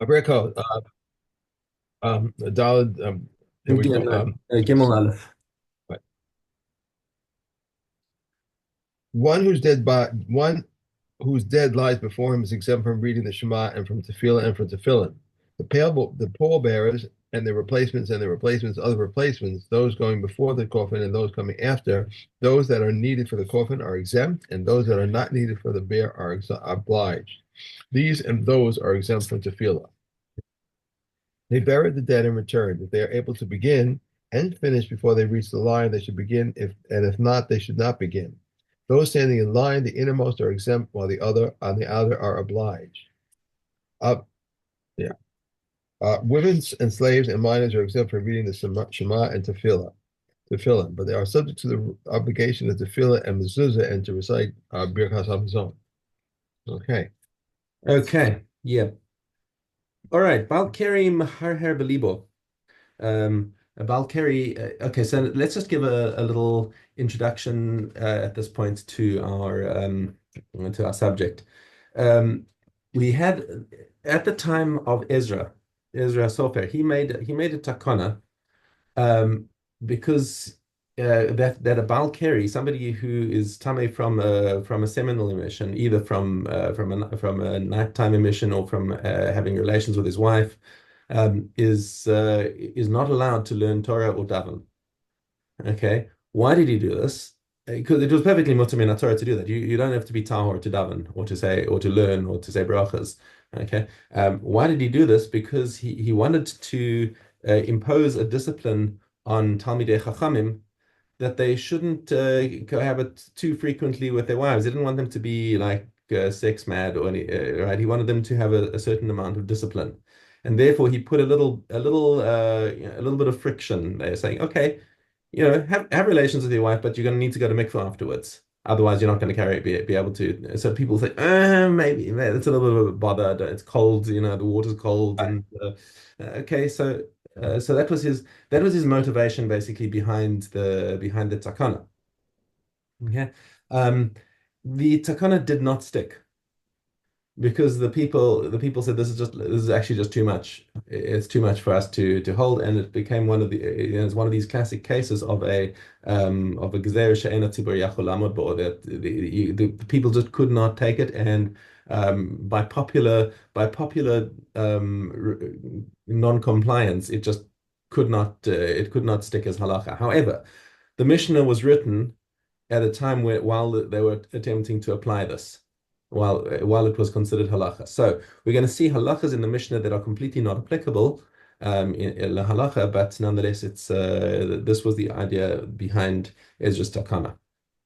Berachos, Daled, here we go. Gimel Aleph. Right. One who's dead by one whose dead lies before him is exempt from reading the Shema and from tefillah and from tefillin. The pallbearers and their replacements, other replacements, those going before the coffin and those coming after, those that are needed for the coffin are exempt, and those that are not needed for the bear are obliged. These and those are exempt from tefillah. They bury the dead and return. If they are able to begin and finish before they reach the line, they should begin. If not, they should not begin. Those standing in line, the innermost are exempt, while the other on the outer are obliged. Uh, yeah. Women and slaves and minors are exempt from reading the Shema and Tefillah, but they are subject to the obligation of Tefillah and Mezuzah and to recite Birkas Hamazon. Okay. Okay. Yeah. All right. Balkari Maharher Belibo. Balkari. Okay. So let's just give a little introduction at this point to our subject. Um, we had at the time of Ezra Sofer, he made a takana um, because that a Balkari, somebody who is tame from a seminal emission, either from a nighttime emission or from having relations with his wife, is not allowed to learn Torah or daven. Okay, why did he do this? Because it was perfectly mutter min Torah to do that. You don't have to be tahor to daven or to say or to learn or to say brachas. Okay, why did he do this? Because he wanted to impose a discipline on Talmidei Chachamim that they shouldn't cohabit too frequently with their wives. He didn't want them to be like sex mad or any, right? He wanted them to have a certain amount of discipline, and therefore he put a little bit of friction there, saying, okay, have relations with your wife, but you're going to need to go to mikvah afterwards. Otherwise, you're not going to be able to. So people say, maybe it's a little bit of a bother. It's cold, the water's cold, and okay, so that was his motivation basically behind the takana. Okay, um, the takana did not stick because the people said this is actually just too much. It's too much for us to hold, and it became it's one of these classic cases of a gezer she'ena tzibur yachol lamod bo, that the people just could not take it, and by popular non-compliance, it could not stick as halacha. However, the Mishnah was written at a time while they were attempting to apply this, while it was considered halacha. So we're going to see halachas in the Mishnah that are completely not applicable in la halacha, but nonetheless, this was the idea behind Ezra's Takana.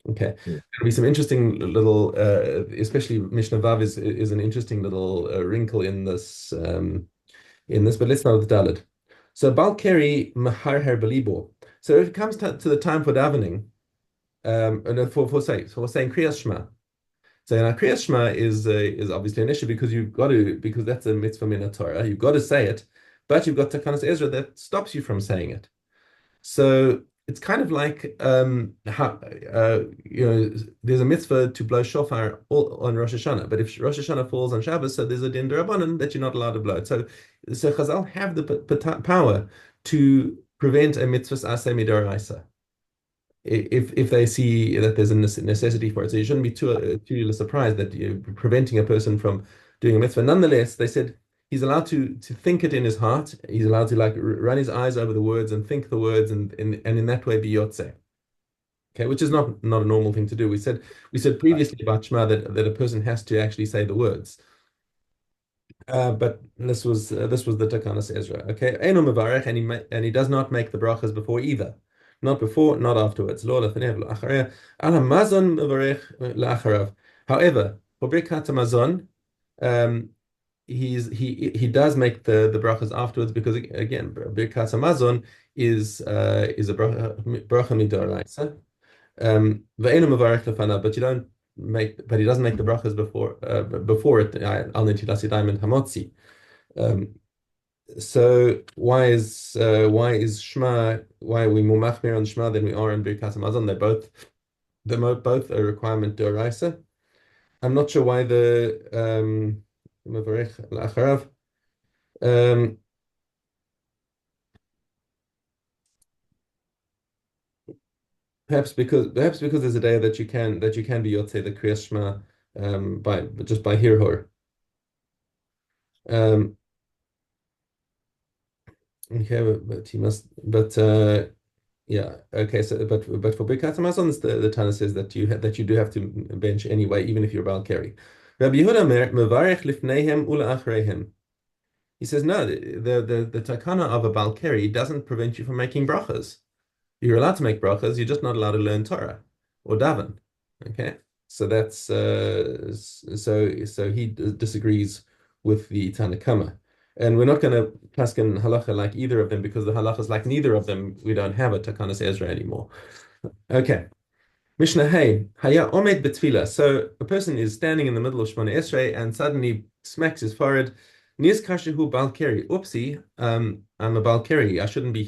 Okay, there'll be some interesting little, especially Mishnah Vav is an interesting little wrinkle in this. But let's start with Dalit. So Balkeri Maharher Belibo. So if it comes to the time for davening, and for saying Kriyas Shema. So now Kriyas Shema is obviously an issue because that's a mitzvah min Torah. You've got to say it, but you've got Takanas Ezra that stops you from saying it. So it's kind of like how there's a mitzvah to blow shofar on Rosh Hashanah, but if Rosh Hashanah falls on Shabbos, so there's a din derabanan that you're not allowed to blow it. So Chazal have the power to prevent a mitzvah aseh midoraisa if they see that there's a necessity for it. So you shouldn't be too surprised that you're preventing a person from doing a mitzvah. Nonetheless, they said he's allowed to think it in his heart. He's allowed to like run his eyes over the words and think the words, and in that way be yotze. Okay, which is not a normal thing to do. We said Right. previously about Shema that a person has to actually say the words. But this was the Takanas Ezra. Okay, Eino Mevarech, and he does not make the brachas before either. Not before, not afterwards. Lo lefanev, lo achareh. Al hamazon mevarech la'acharav. However, for Birkat Hamazon, um, he does make the brachas afterwards because again, Birkat Hamazon is a bracha midoraisa. Ve'enu mevarech lefanav, but he doesn't make the brachas before it. Al netilas yadayim and hamotzi. Um, so why is Shema, why are we more machmir on Shema than we are in Birkat Hamazon? They're both a requirement d'oraisa. I'm not sure why the Mavarech La'acharav. Um, perhaps because there's a day that you can be Yotze the Kriyas Shema by just by Hirhor. Um, okay, but he must. But yeah, okay. So, but for Birkat Hamazon, the Tana says that you do have to bench anyway, even if you're Bal Keri. Rabbi Yehuda mevarech lifneihem ula'achreihem. He says no. The takana of a Bal Keri doesn't prevent you from making brachas. You're allowed to make brachas. You're just not allowed to learn Torah or daven. Okay, so that's so he disagrees with the Tanakama, and we're not going to paskin halacha like either of them because the halachas like neither of them we don't have a Takanas Ezra anymore. Okay, Mishnah Hey Haya Omed Betfila. So a person is standing in the middle of Shemona Esrei and suddenly smacks his forehead. Niz kashehu balkeri. Oopsie, I'm a balkeri. I shouldn't be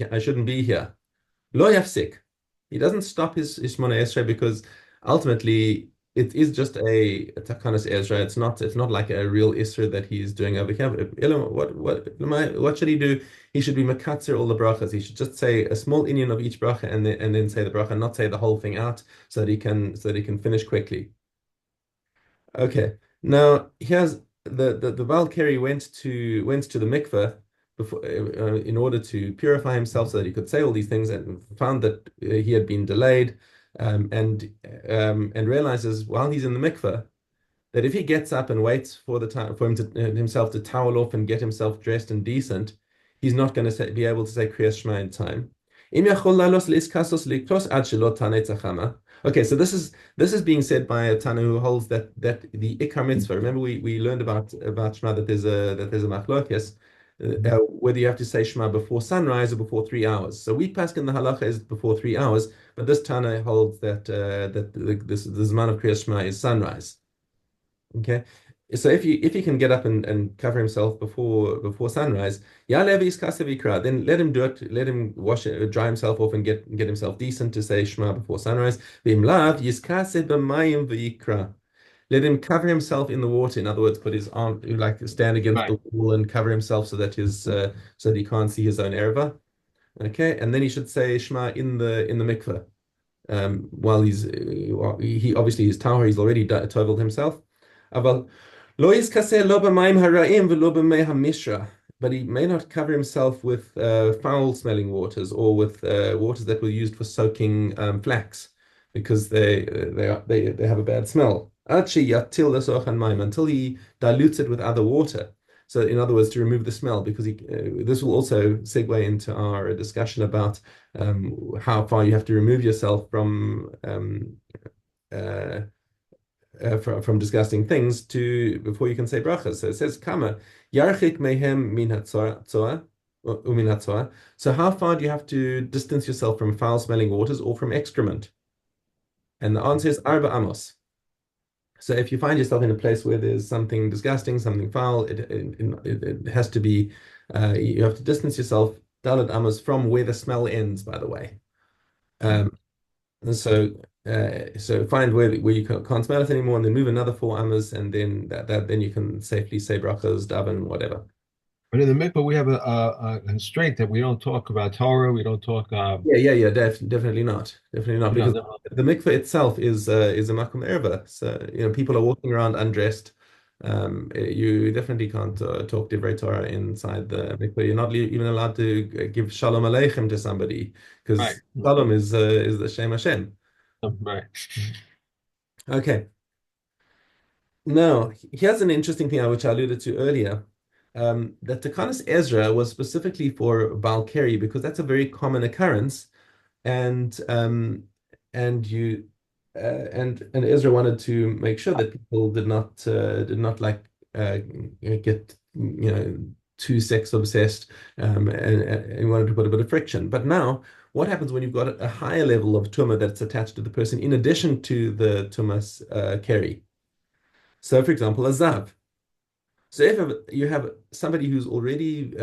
here. Lo yafsik. He doesn't stop his Shemona Esrei because ultimately it is just a Takanas Ezra. It's not like a real Isra that he's doing over here. What should he do? He should be makatzer all the brachas. He should just say a small inyan of each bracha and then say the bracha, not say the whole thing out, so that he can finish quickly. Okay. Now here's the Valkyrie went to the mikveh before in order to purify himself so that he could say all these things and found that he had been delayed and realizes while he's in the mikveh that if he gets up and waits for the time for himself to towel off and get himself dressed and decent, he's not going to be able to say Kriyas Shema in time. Okay, so this is being said by a Tana who holds that the Ikar Mitzvah. Remember, we learned about Shema that there's a machlokes whether you have to say Shema before sunrise or before 3 hours. So we pass in the halacha is before 3 hours, but this Tana holds that the Zman of Kriyas Shema is sunrise. Okay. So if he can get up and cover himself before sunrise, then let him do it. Let him dry himself off and get himself decent to say Shema before sunrise. Let him cover himself in the water. In other words, put his arm like stand against Right. the wall and cover himself so that he can't see his own erva. Okay, and then he should say Shema in the mikveh. While he obviously his tower he's already toveled himself. אבל לא יזכסה לא במים הרעים ולא במי המשרה. But he may not cover himself with foul-smelling waters or with waters that were used for soaking flax because they have a bad smell. עד שיטיל לסוח מים until he dilutes it with other water. So, in other words, to remove the smell, because this will also segue into our discussion about how far you have to remove yourself from disgusting things to before you can say brachas. So it says kama yarchik mehem min hatzoa umin hatzoa. So how far do you have to distance yourself from foul-smelling waters or from excrement? And the answer is arba amos. So if you find yourself in a place where there's something disgusting, something foul, it has to be you have to distance yourself dalad amos from where the smell ends. By the way, and so find where you can't smell it anymore, and then move another 4 amas, and then then you can safely say brachas, daven, whatever. But in the mikvah, we have a constraint that we don't talk about Torah. We don't talk. Yeah, definitely not, definitely not, No, because no. the mikveh itself is a makom erva. So people are walking around undressed. You definitely can't talk divrei Torah inside the mikveh. You're not even allowed to give shalom aleichem to somebody Right. because shalom is the Shem Hashem. Right. Okay. Now, here's an interesting thing which I alluded to earlier. That Takanas Ezra was specifically for Balkari because that's a very common occurrence, and and you and Ezra wanted to make sure that people did not like get too sex obsessed, and wanted to put a bit of friction. But now, what happens when you've got a higher level of tumah that's attached to the person in addition to the tumas keri? So, for example, a zav. So if you have somebody who's already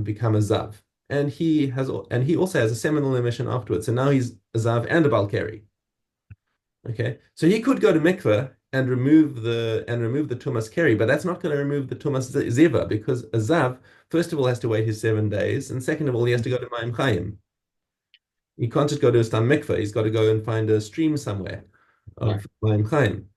become a zav, and he also has a seminal emission afterwards, so now he's a zav and a balkari. Okay, so he could go to mikveh and remove the tumas keri, but that's not going to remove the tumas ziva because a zav, first of all, has to wait his 7 days, and second of all, he has to go to Ma'im Chaim. He can't just go to a stam mikveh. He's got to go and find a stream somewhere Right. of Ma'im Chaim.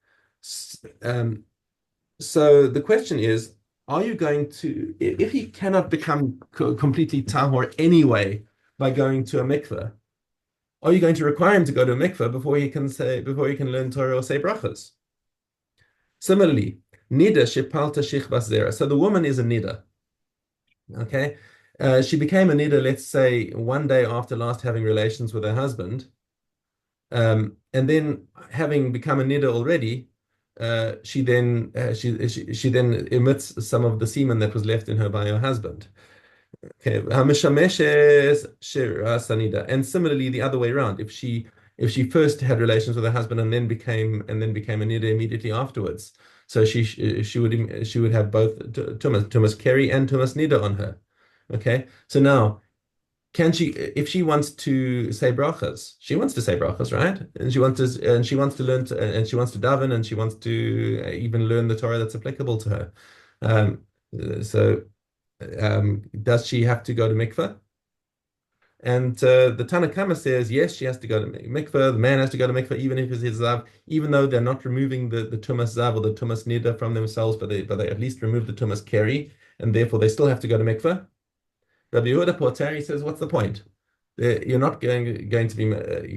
So the question is, are you going to, if he cannot become completely tahor anyway by going to a mikveh, are you going to require him to go to a mikveh before he can learn Torah or say brachas? Similarly, nida shepalta shichbas zera. So the woman is a nida. Okay, she became a nida, let's say, one day after last having relations with her husband, and then having become a nida already, she then emits some of the semen that was left in her by her husband. Okay, Hamishameshes Shira Sanida. And similarly, the other way around. If she first had relations with her husband and then became a nida immediately afterwards, so she would have both Tumas Keri and Tumas Nida on her. Okay, so now can she, if she wants to say brachas, she wants to say brachas, right? And she wants to learn and she wants to daven and she wants to even learn the Torah that's applicable to her. Um, so does she have to go to mikveh? And the Tanna Kamma says, yes, she has to go to mikveh. The man has to go to mikveh, even if it's his zav, even though they're not removing the tumas zav or the tumas nida from themselves, but they at least remove the tumas keri, and therefore they still have to go to mikveh. Rabbi Yehuda Porteri says, what's the point? You're not going to be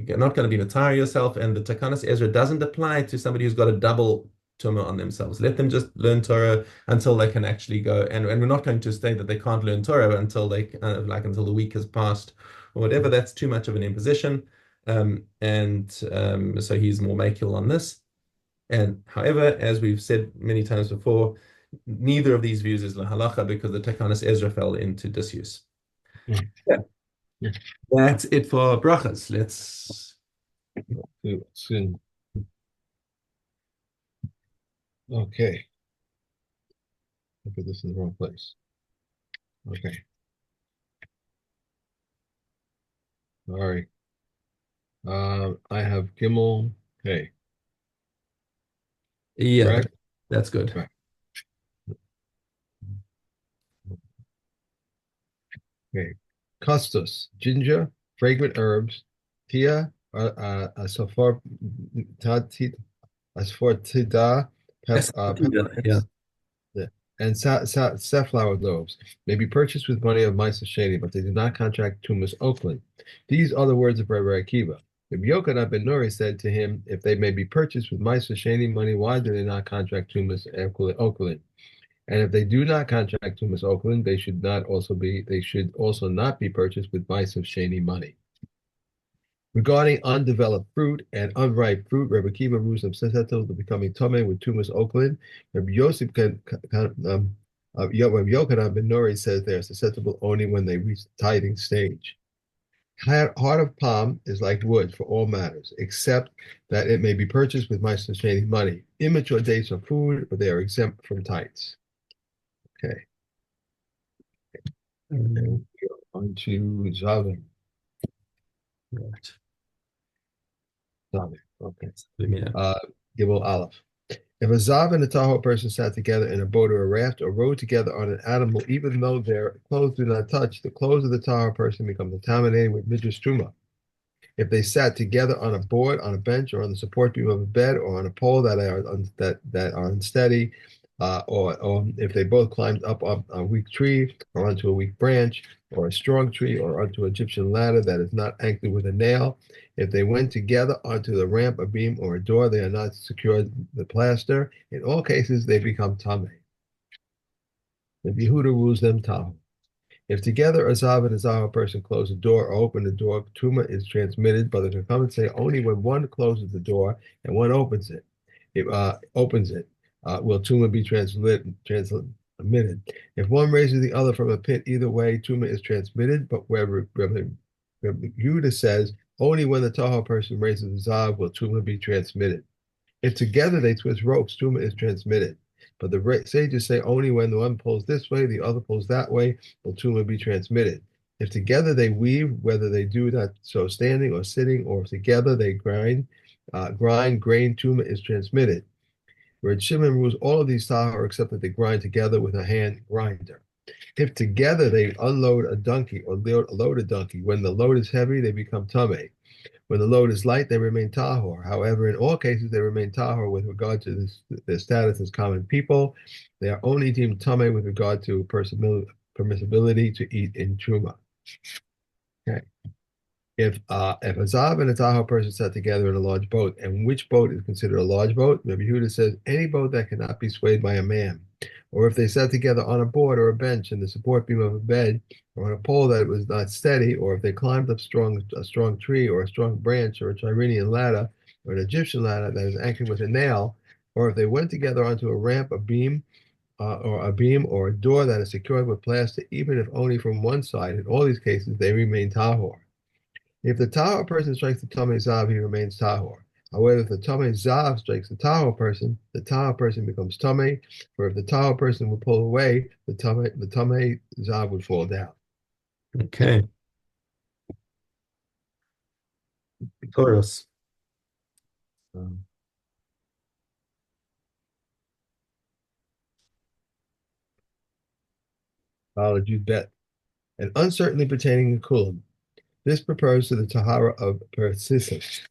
you're not going to be matari yourself, and the Takanas Ezra doesn't apply to somebody who's got a double Tumah on themselves. Let them just learn Torah until they can actually go. And we're not going to say that they can't learn Torah until until the week has passed or whatever. That's too much of an imposition. So he's more makil on this. And however, as we've said many times before, neither of these views is lahalacha because the Takanas Ezra fell into disuse. Yeah. Yeah, Yeah. that's it for brachas. Let's. Soon. Okay. I put this in the wrong place. Okay. All right. I have Gimel. Okay. Yeah, Correct? that's good. Right. Okay. Custus, ginger, fragrant herbs, tia, asafar, asfortida, Yeah. peppermints, yeah, and safflower loaves may be purchased with money of Misa Sheni, but they do not contract Tumas Oakland. These are the words of Rabbi Akiva. Rabbi Yochanan ben Nuri said to him, if they may be purchased with Misa Sheni money, why do they not contract Tumas Oakland? And if they do not contract Tumas Oakland, they should also not be purchased with Misa Sheni money. Regarding undeveloped fruit and unripe fruit, Rabbi Akiva rules them susceptible to becoming tummy with Tumas Oakland. Rabbi Yosef Rabbi Yochanan ben Nuri says they are susceptible only when they reach the tithing stage. Heart of palm is like wood for all matters, except that it may be purchased with my sustaining money. Immature dates are food, but they are exempt from tithes. Okay. And we are on to Zavim. Right. Zavim. Okay. Yeah. Gimel Aleph. If a Zav and a Tahoe person sat together in a boat or a raft or rode together on an animal, even though their clothes do not touch, the clothes of the Tahoe person become contaminated with Midrash Truma. If they sat together on a board, on a bench, or on the support beam of a bed, or on a pole that are unsteady, or if they both climbed up a weak tree, or onto a weak branch, or a strong tree, or onto an Egyptian ladder that is not anchored with a nail, if they went together onto the ramp, a beam, or a door, they are not secured the plaster. In all cases, they become tameh. The Yehuda rules them tahu. If together a Zav and a Zahar person close the door or open the door, Tuma is transmitted, but the Chachamim say only when one closes the door and one opens it. Will Tuma be transmitted. If one raises the other from a pit, either way, Tuma is transmitted, but where Rabbi Yehuda says only when the Tahor person raises the Zav will Tuma be transmitted. If together they twist ropes, Tuma is transmitted. But the sages say only when the one pulls this way, the other pulls that way, will Tuma be transmitted. If together they weave, whether they do that so standing or sitting, or if together they grind grain, Tuma is transmitted. Whereas Shimon rules all of these tahor except that they grind together with a hand grinder. If together they unload a donkey or load a donkey, when the load is heavy, they become tameh. When the load is light, they remain tahor. However, in all cases, they remain tahor with regard to their status as common people. They are only deemed tameh with regard to permissibility to eat in truma. Okay. If a Zav and a Tahoe person sat together in a large boat, and which boat is considered a large boat? Rabbi Yehuda says any boat that cannot be swayed by a man. Or if they sat together on a board or a bench in the support beam of a bed, or on a pole that was not steady, or if they climbed up a strong tree or a strong branch or a Tyrrhenian ladder or an Egyptian ladder that is anchored with a nail, or if they went together onto a ramp, a beam, or a door that is secured with plaster, even if only from one side, in all these cases they remain tahor. If the Tahor person strikes the Tameh Zav, he remains Tahor. However, if the Tameh Zav strikes the Tahor person becomes Tameh. Or if the Tahor person would pull away, the Tameh Zav would fall down. Okay. Taurus. Um, Jude bet. And uncertainty pertaining to Kulam. This refers to the Tahara of persistence.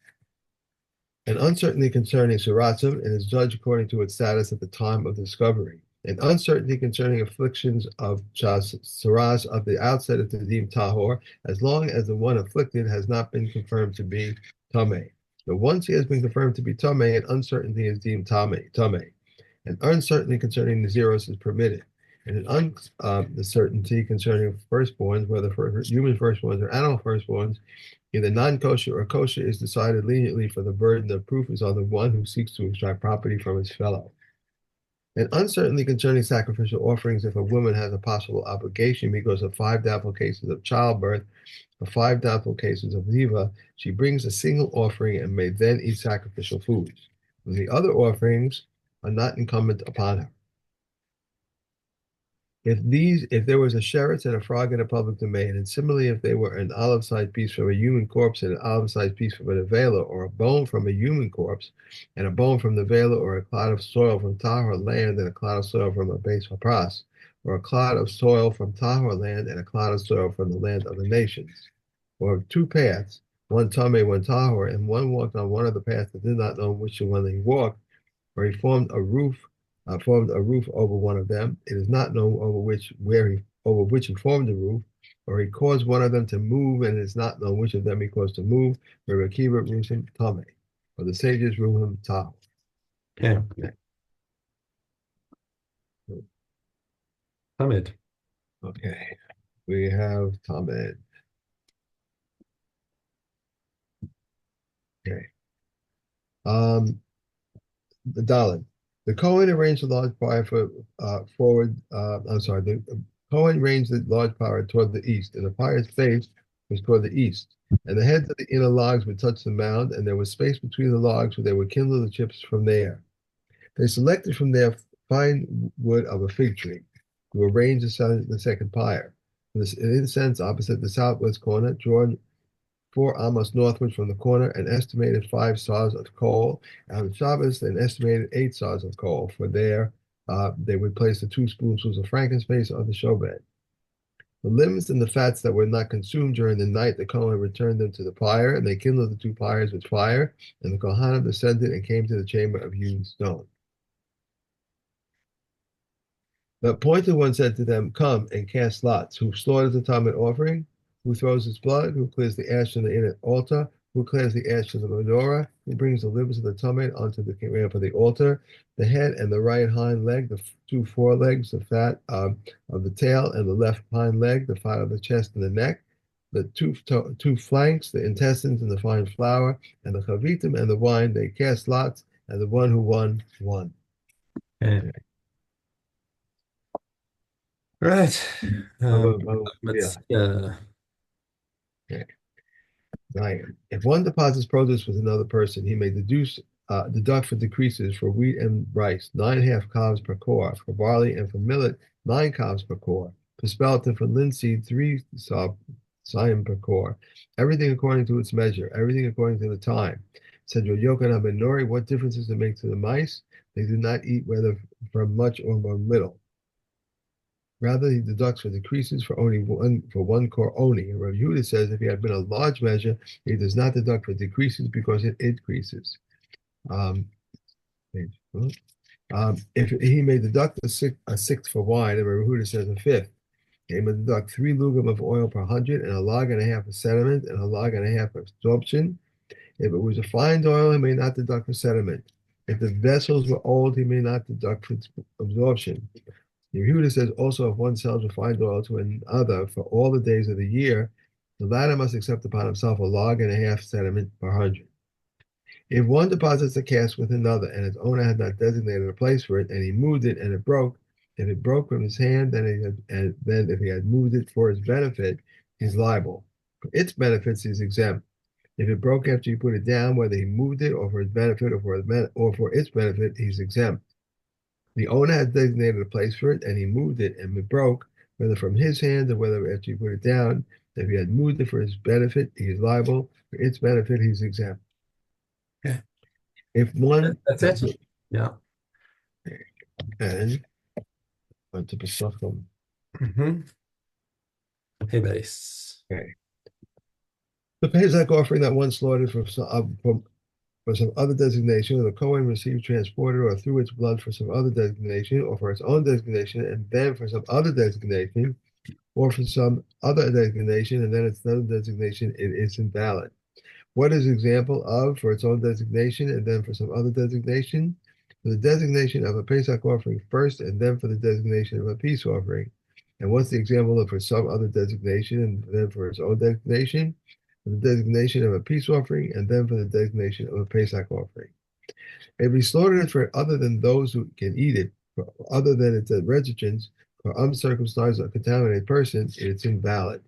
An uncertainty concerning Suratim and is judged according to its status at the time of discovery. An uncertainty concerning afflictions of Saras of the outset is deemed Tahor, as long as the one afflicted has not been confirmed to be Tameh. But once he has been confirmed to be Tameh, an uncertainty is deemed Tameh. An uncertainty concerning Naziros is permitted. And an uncertainty concerning firstborns, whether for human firstborns or animal firstborns, either non-kosher or kosher, is decided leniently, for the burden of proof is on the one who seeks to extract property from his fellow. And uncertainty concerning sacrificial offerings, if a woman has a possible obligation because of 5 doubtful cases of childbirth or 5 doubtful cases of ziva, she brings a single offering and may then eat sacrificial foods. The other offerings are not incumbent upon her. If there was a sheretz and a frog in a public domain, and similarly if they were an olive-sized piece from a human corpse and an olive-sized piece from a nevela, or a bone from a human corpse, and a bone from the nevela, or a clod of soil from Tahor land and a clod of soil from a base hapras, or a clod of soil from Tahor land and a clod of soil from the land of the nations, or 2 paths, one Tameh, one Tahor, and one walked on one of the paths and did not know which one he walked, or he formed a roof over one of them. It is not known over which he formed the roof, or he caused one of them to move, and it is not known which of them he caused to move. Where Akiva rules him Tame, or the sages rule him Tah. Okay. Hamid. Okay, we have Tamed. Okay. The Dalit. The Cohen arranged the large fire forward. The Cohen arranged the large fire toward the east, and the fire's face was toward the east. And the heads of the inner logs would touch the mound, and there was space between the logs where they would kindle the chips from there. They selected from there fine wood of a fig tree to arrange the second pyre. This incense opposite the southwest corner, drawn 4 amos northward from the corner, an estimated 5 saws of coal. On Shabbos, an estimated 8 saws of coal. For there, they would place the 2 spoonfuls of frankincense on the showbed. The limbs and the fats that were not consumed during the night, the Kohen returned them to the pyre, and they kindled the 2 pyres with fire. And the Kohanim descended and came to the chamber of hewn stone. The appointed one said to them, "Come and cast lots. Who slaughters the Talmud offering? Who throws its blood? Who clears the ash from the inner altar? Who clears the ash from the menorah? Who brings the livers of the Talmud onto the ramp of the altar? The head and the right hind leg, the 2 forelegs, the fat of the tail, and the left hind leg, the fat of the chest and the neck, the two flanks, the intestines and the fine flour, and the chavitim and the wine. They cast lots, and the one who won won." Okay. Right. Yeah. Yeah. Okay. Zion. If one deposits produce with another person, he may deduct for decreases for wheat and rice, 9.5 calves per core, for barley and for millet, 9 calves per core, for spelt and for linseed, 3 sime per core, everything according to its measure, everything according to the time. Said Yochanan ben Nori, what difference does it make to the mice? They do not eat whether from much or from little. Rather, he deducts for decreases for one core only. And Rabbi Yehuda says if he had been a large measure, he does not deduct for decreases because it increases. Um, if he may deduct a sixth for wine, and Rabbi Yehuda says a fifth, he may deduct 3 lugim of oil per hundred, and a log and a half of sediment, and a log and a half of absorption. If it was refined oil, he may not deduct for sediment. If the vessels were old, he may not deduct for absorption. Yehuda says also if one sells refined oil to another for all the days of the year, the latter must accept upon himself a log and a half sediment per hundred. If one deposits a cask with another and its owner had not designated a place for it and he moved it and it broke, if it broke from his hand, then if he had moved it for his benefit, he's liable. For its benefits, he's exempt. If it broke after he put it down, whether he moved it or for his benefit or for its benefit, he's exempt. The owner has designated a place for it, and he moved it, and it broke, whether from his hand or whether after he put it down. If he had moved it for his benefit, he is liable. For its benefit, he's exempt. Okay. If one That's it. Yeah. and to Pesachim. Mm-hmm. Hey, base. Okay. The Pesach offering that one slaughtered for some other designation, or the Kohen received transported or through its blood for some other designation, or for its own designation, and then for some other designation, or for some other designation, and then its other designation, it is invalid. What is example of for its own designation, and then for some other designation? For the designation of a Pesach offering first, and then for the designation of a peace offering. And what's the example of for some other designation, and then for its own designation? For the designation of a peace offering, and then for the designation of a Pesach offering. If he slaughtered it for other than those who can eat it, for other than its registrants, for uncircumcised or contaminated persons, it's invalid.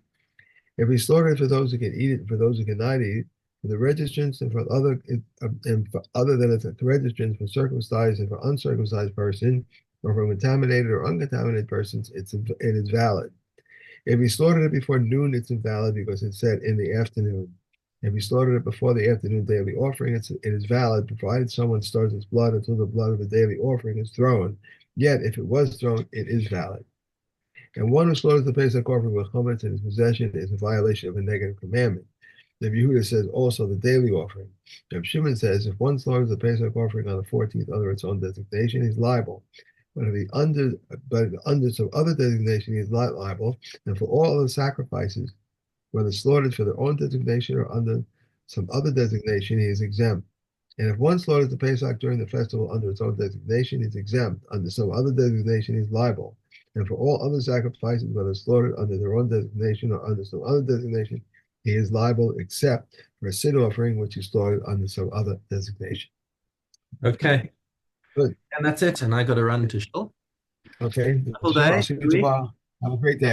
If he slaughtered it for those who can eat it, for those who cannot eat it, for the registrants and for other than its registrants, for circumcised and for uncircumcised person, or for contaminated or uncontaminated persons, it is valid. If he slaughtered it before noon, it's invalid because it said in the afternoon. If he slaughtered it before the afternoon daily offering, it is valid, provided someone stirs its blood until the blood of the daily offering is thrown. Yet, if it was thrown, it is valid. And one who slaughters the Pesach offering with chametz in his possession is a violation of a negative commandment. The Yehuda says also the daily offering. Reb Shimon says if one slaughters the Pesach offering on the 14th under its own designation, he's liable. But if he under some other designation, he is not liable. And for all other sacrifices, whether slaughtered for their own designation or under some other designation, he is exempt. And if one slaughters the Pesach during the festival under its own designation, he's exempt. Under some other designation, he's liable. And for all other sacrifices, whether slaughtered under their own designation or under some other designation, he is liable except for a sin offering, which is slaughtered under some other designation. Okay. Good. And that's it. And I got to run to shul. Okay. Wonderful Sure. I'll day. see you tomorrow. Have a great day.